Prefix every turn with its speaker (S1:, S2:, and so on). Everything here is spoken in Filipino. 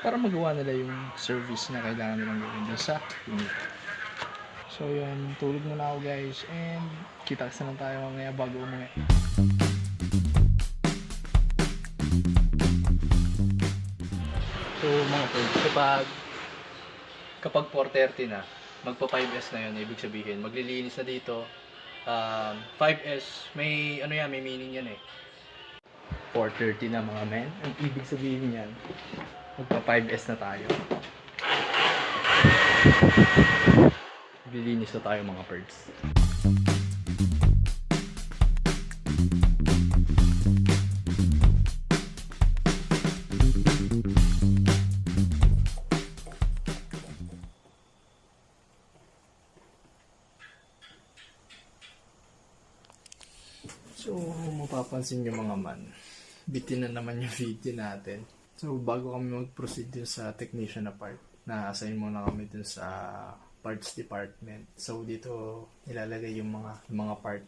S1: para magawa nila yung service na kailangan nilang gawin dun sa unit. So yun, tulog muna ako guys, and kita-kits na lang tayo mamaya bago umuwi. So mga friends, kapag 4:30 na, magpa 5S na yun, ibig sabihin maglilinis na dito. 5S, may ano yan, may meaning yan eh. 4:30 na mga men, ang ibig sabihin yan, magpa 5S na tayo. Maglilinis na tayo mga birds. So, mapapansin nyo mga man, bitin na naman yung video natin. So, bago kami mag-proceed dun sa technician na part, na-assign muna kami dun sa parts department. So, dito ilalagay yung mga parts